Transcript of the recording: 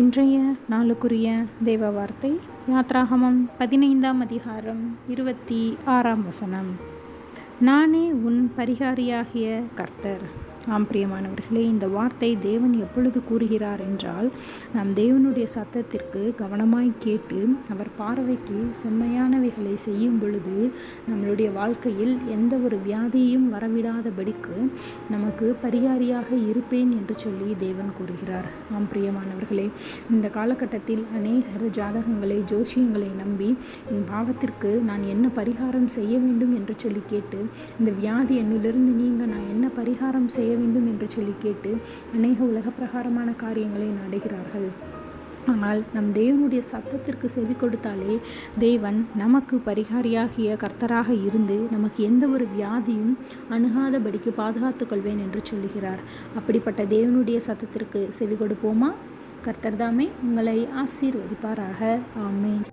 இன்றைய நாளுக்குரிய தேவ வார்த்தை யாத்ராகமம் 15ஆம் அதிகாரம் 26ஆம் வசனம். நானே உன் பரிகாரியாகிய கர்த்தர். ஆம் பிரியமானவர்களே, இந்த வார்த்தை தேவன் எப்பொழுது கூறுகிறார் என்றால், நாம் தேவனுடைய சத்தத்திற்கு கவனமாய் கேட்டு அவர் பார்வைக்கு செம்மையானவைகளை செய்யும் பொழுது நம்மளுடைய வாழ்க்கையில் எந்த ஒரு வியாதியையும் வரவிடாதபடிக்கு நமக்கு பரிகாரியாக இருப்பேன் என்று சொல்லி தேவன் கூறுகிறார். ஆம் பிரியமானவர்களே, இந்த காலகட்டத்தில் அநேகர் ஜாதகங்களை ஜோசியங்களை நம்பி என் பாவத்திற்கு நான் என்ன பரிகாரம் செய்ய வேண்டும் என்று சொல்லி கேட்டு, இந்த வியாதி என்னிலிருந்து நீங்க நான் என்ன பரிகாரம் செய்ய வேண்டும் என்று சொல்லி கேட்டு அநேக உலக பிரகாரமான காரியங்களை நாடுகிறார்கள். ஆனால் நம் தேவனுடைய சத்தத்திற்கு செவி கொடுத்தாலே தேவன் நமக்கு பரிகாரியாகிய கர்த்தராக இருந்து நமக்கு எந்த ஒரு வியாதியும் அணுகாதபடிக்கு பாதுகாத்து கொள்வேன் என்று சொல்லுகிறார். அப்படிப்பட்ட தேவனுடைய சத்தத்திற்கு செவி கொடுப்போமா? கர்த்தர் தாமே உங்களை ஆசீர்வதிப்பாராக. ஆமென்.